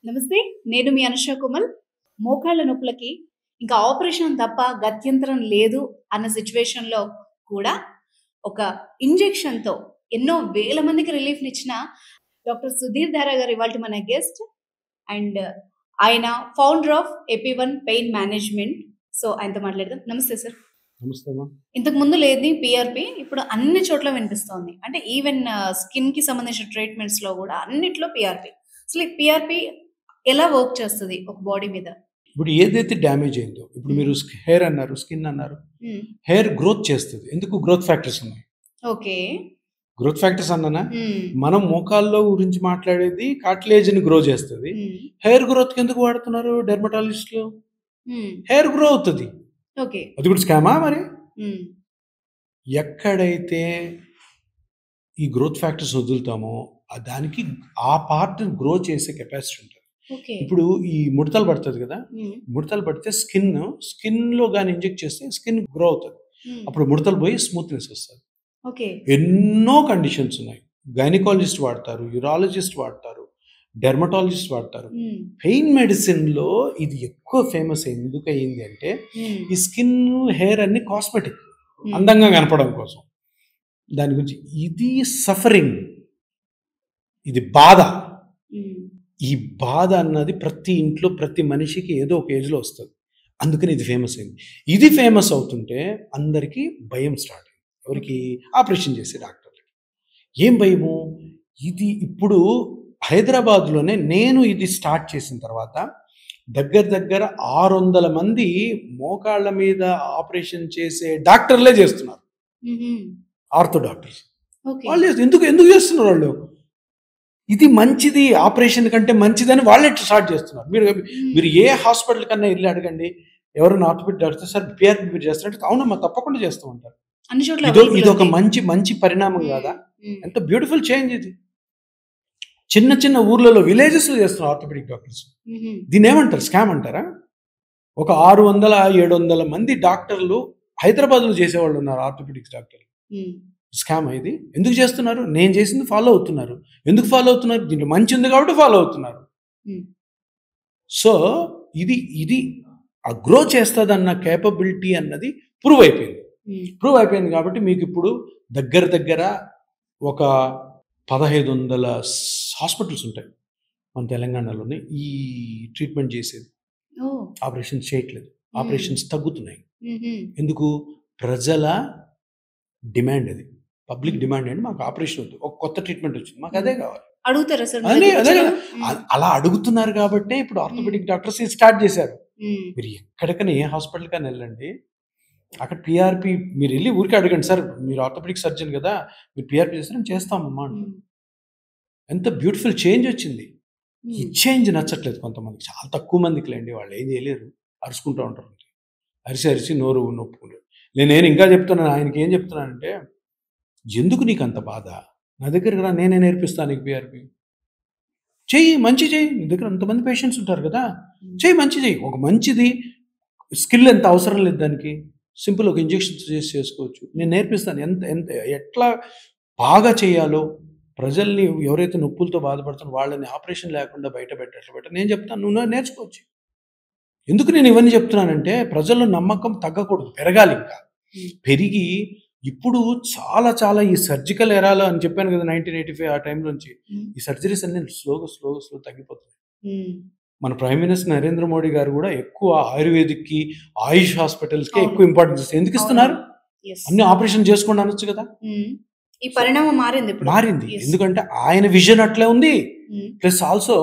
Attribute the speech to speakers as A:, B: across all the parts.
A: నమస్తే. నేను మీ అనుష కోమల్. మోకాళ్ళ నొప్పులకి ఇంకా ఆపరేషన్ తప్ప గత్యంతరం లేదు అన్న సిట్యుయేషన్‌లో కూడా ఒక ఇంజెక్షన్‌తో ఎన్నో వేల మందికి రిలీఫ్‌నిచ్చిన డాక్టర్ సుధీర్ ధారా గారు ఇవాల్టి మన గెస్ట్. అండ్ ఆయన ఫౌండర్ ఆఫ్ ఎపి1 పెయిన్ మేనేజ్మెంట్. సో ఆయనతో మాట్లాడదాం. నమస్తే సార్.
B: నమస్తే అమ్మా.
A: ఇంతకు ముందు లేనిది పిఆర్‌పి ఇప్పుడు అన్ని చోట్ల వినిపిస్తోంది. అంటే ఈవెన్ స్కిన్‌కి సంబంధించిన ట్రీట్మెంట్స్‌లో కూడా అన్నిట్లో పిఆర్‌పి. అసలు ఈ పిఆర్‌పి ఎలా వర్క్ చేస్తది ఒక బాడీ మీద?
B: ఇప్పుడు ఏదైతే డ్యామేజ్ అయిందో, ఇప్పుడు మీరు హెయిర్ అన్నారు, స్కిన్ అన్నారు. హెయిర్ గ్రోత్ చేస్తుంది. ఎందుకు? గ్రోత్ ఫ్యాక్టర్స్ ఉన్నాయి.
A: ఓకే.
B: గ్రోత్ ఫ్యాక్టర్స్ అన్నానా, మనం మోకాల్లో గురించి మాట్లాడేది కార్టిలేజ్ని గ్రో చేస్తుంది. హెయిర్ గ్రోత్కి ఎందుకు వాడుతున్నారు డెర్మటాలజిస్టులు? హెయిర్ గ్రో అవుతుంది.
A: ఓకే.
B: అది కూడా స్కామా మరి? ఎక్కడైతే ఈ గ్రోత్ ఫ్యాక్టర్స్ వదులుతామో దానికి ఆ పార్ట్ గ్రో చేసే కెపాసిటీ ఉంటుంది. ఇప్పుడు ఈ ముడతలు పడుతుంది కదా, ముడతలు పడితే స్కిన్లో కానీ ఇంజెక్ట్ చేస్తే స్కిన్ గ్రో అవుతుంది. అప్పుడు ముడతలు పోయి స్మూత్నెస్ వస్తుంది. ఎన్నో కండిషన్స్ ఉన్నాయి. గైనకాలజిస్ట్ వాడతారు, యూరాలజిస్ట్ వాడతారు, డెర్మటాలజిస్ట్ వాడతారు. పెయిన్ మెడిసిన్లో ఇది ఎక్కువ ఫేమస్ ఎందుకు అయింది అంటే, ఈ స్కిన్ హెయిర్ అన్ని కాస్మెటిక్, అందంగా కనపడడం కోసం. దాని గురించి ఇది సఫరింగ్, ఇది బాధ. ఈ బాధ అన్నది ప్రతి ఇంట్లో ప్రతి మనిషికి ఏదో ఒక ఏజ్లో వస్తుంది. అందుకని ఇది ఫేమస్ అయింది. ఇది ఫేమస్ అవుతుంటే అందరికీ భయం స్టార్ట్ అయింది. ఎవరికి? ఆపరేషన్ చేసే డాక్టర్లకి. ఏం భయము? ఇది ఇప్పుడు హైదరాబాద్లోనే నేను ఇది స్టార్ట్ చేసిన తర్వాత దగ్గర 600 మంది మోకాళ్ళ మీద ఆపరేషన్ చేసే డాక్టర్లే చేస్తున్నారు. ఆర్థో డాక్టర్స్ వాళ్ళు ఎందుకు చేస్తున్నారు? వాళ్ళు ఇది మంచిది, ఆపరేషన్ కంటే మంచిదని వాళ్ళే స్టార్ట్ చేస్తున్నారు. మీరు ఏ హాస్పిటల్ కన్నా వెళ్ళి అడగండి, ఎవరైనా ఆర్థోపెడిక్ డాక్టర్ సార్ పిఆర్పి మీరు చేస్తారంటే అవునమ్మా తప్పకుండా చేస్తూ ఉంటారు. ఇది ఒక మంచి పరిణామం కాదా? ఎంత బ్యూటిఫుల్ చేంజ్ ఇది. చిన్న ఊర్లలో విలేజెస్లో చేస్తున్నారు ఆర్థోపెడిక్ డాక్టర్స్. దీన్ని ఏమంటారు? స్కామ్ అంటారా? ఒక 600-700 మంది డాక్టర్లు హైదరాబాద్లో చేసేవాళ్ళు ఉన్నారు, ఆర్థోపెడిక్స్ డాక్టర్లు. స్కామ్ ఇది. ఎందుకు చేస్తున్నారు? నేను చేసింది ఫాలో అవుతున్నారు. ఎందుకు ఫాలో అవుతున్నారు? దీంట్లో మంచి ఉంది కాబట్టి ఫాలో అవుతున్నారు. సో ఇది ఆ గ్రో చేస్తుందన్న కేపబిలిటీ అన్నది ప్రూవ్ అయిపోయింది కాబట్టి మీకు ఇప్పుడు దగ్గర ఒక 1500 హాస్పిటల్స్ ఉంటాయి మన తెలంగాణలోనే ఈ ట్రీట్మెంట్ చేసేది. ఆపరేషన్స్ చేయట్లేదు, ఆపరేషన్స్ తగ్గుతున్నాయి. ఎందుకు? ప్రజల డిమాండ్. అది పబ్లిక్ డిమాండ్ అండి. మాకు ఆపరేషన్ వద్దు, ఒక కొత్త ట్రీట్మెంట్ వచ్చింది, మాకు అదే కావాలి
A: అడుగుతారా సార్?
B: అదే అలా అడుగుతున్నారు కాబట్టి ఇప్పుడు ఆర్థోపెడిక్ డాక్టర్స్ స్టార్ట్ చేశారు. మీరు ఎక్కడికైనా ఏ హాస్పిటల్ కన్నా వెళ్ళండి, అక్కడ పిఆర్పి మీరు వెళ్ళి ఊరికి అడగండి, సార్ మీరు ఆర్థోపెడిక్ సర్జన్ కదా, మీరు పిఆర్పి చేస్తే మేము చేస్తామమ్మా. ఎంత బ్యూటిఫుల్ చేంజ్ వచ్చింది. ఈ చేంజ్ నచ్చట్లేదు కొంతమందికి, చాలా తక్కువ మందికి లేండి. వాళ్ళు ఏం చేయలేరు, అరుచుకుంటూ ఉంటారు. అరిసి నోరు నొప్పుకుంటారు. నేను ఇంకా చెప్తున్నాను, ఆయనకి ఏం చెప్తున్నానంటే, ఎందుకు నీకు అంత బాధ? నా దగ్గరికి రా, నేనే నేర్పిస్తాను నీకు పిఆర్పి. చెయ్యి, మంచి చెయ్యి. నీ దగ్గర అంతమంది పేషెంట్స్ ఉంటారు కదా, చెయ్యి, మంచి చెయ్యి. ఒక మంచిది, స్కిల్ ఎంత అవసరం లేదు దానికి, సింపుల్ ఒక ఇంజెక్షన్ చేసుకోవచ్చు. నేను నేర్పిస్తాను ఎట్లా బాగా చేయాలో. ప్రజల్ని ఎవరైతే నొప్పులతో బాధపడుతున్నారో వాళ్ళని ఆపరేషన్ లేకుండా బయట పెట్ట నేను చెప్తాను, నువ్వు నేర్చుకోవచ్చు. ఎందుకు నేను ఇవన్నీ చెప్తున్నానంటే, ప్రజల్లో నమ్మకం తగ్గకూడదు, పెరగాలి. ఇంకా పెరిగి ఇప్పుడు చాలా ఈ సర్జికల్ ఎరాలో అని చెప్పాను కదా, 1985 ఆ టైం నుంచి ఈ సర్జరీస్ అన్ని స్లో తగ్గిపోతున్నాయి. మన ప్రైమ్ మినిస్టర్ నరేంద్ర మోడీ గారు కూడా ఎక్కువ ఆయుర్వేదిక్కి, ఆయుష్ హాస్పిటల్స్కి ఎక్కువ ఇంపార్టెన్స్ ఇస్తారు. ఎందుకు ఇస్తున్నారు? అన్ని ఆపరేషన్ చేసుకోండి అనొచ్చు కదా.
A: ఈ పరిణామం మారింది.
B: ఎందుకంటే ఆయన విజన్ అట్లే ఉంది. ప్లస్ ఆల్సో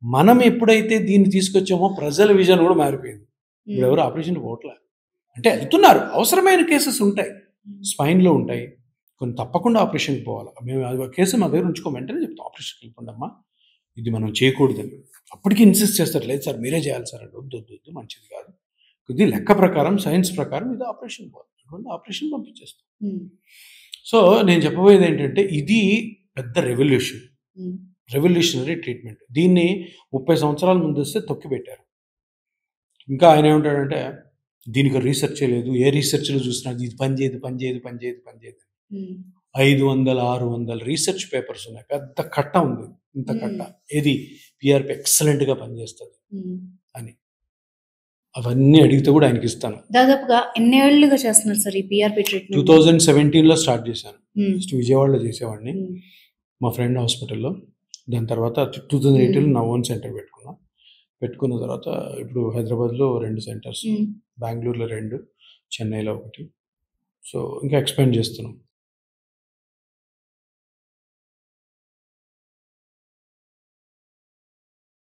B: మనం ఎప్పుడైతే దీన్ని తీసుకొచ్చామో ప్రజల విజన్ కూడా మారిపోయింది. ఇప్పుడు ఎవరు ఆపరేషన్ పోవట్లే, అంటే వెళ్తున్నారు. అవసరమైన కేసెస్ ఉంటాయి, స్పైన్లో ఉంటాయి, కొన్ని తప్పకుండా ఆపరేషన్కి పోవాలి. మేము అది కేసు మా దగ్గర ఉంచుకో, వెంటనే చెప్తాం ఆపరేషన్కి వెళ్ళిపోండి అమ్మా, ఇది మనం చేయకూడదని. అప్పటికి ఇన్సిస్ట్ చేస్తారు, లేదు సార్ మీరే చేయాలి సార్ అంటే, వద్దు మంచిది కాదు, ఇది లెక్క ప్రకారం సైన్స్ ప్రకారం ఇది ఆపరేషన్ పోవాలి, ఆపరేషన్ పంపించేస్తాం. సో నేను చెప్పబోయేది ఏంటంటే, ఇది పెద్ద రెవల్యూషనరీ ట్రీట్మెంట్. దీన్ని 30 సంవత్సరాల ముందు వస్తే తొక్కిపెట్టారు. ఇంకా ఆయన ఏమంటాడంటే, దీనికి రీసెర్చ్ లేదు, ఏ రీసెర్చ్లో చూసినా ఇది పనిచేయదు 500-600 రీసెర్చ్ పేపర్స్ ఉన్నాయి, పెద్ద కట్ట ఉంది, ఇంత కట్ట, ఏది పిఆర్పి ఎక్సలెంట్గా పనిచేస్తుంది అని. అవన్నీ అడిగితే కూడా ఆయనకి ఇస్తాను.
A: దాదాపుగా ఎన్నేళ్లుగా చేస్తున్నారు సార్ ఈ పిఆర్పి ట్రీట్మెంట్?
B: 2017లో స్టార్ట్ చేశాను. ఫస్ట్ విజయవాడలో చేసేవాడిని మా ఫ్రెండ్ హాస్పిటల్లో. దాని తర్వాత 2018లో నా ఓన్ సెంటర్ పెట్టుకున్న తర్వాత ఇప్పుడు హైదరాబాద్లో 2 సెంటర్స్, బెంగళూరులో 2, చెన్నైలో 1. సో ఇంకా ఎక్స్పాండ్ చేస్తున్నాం.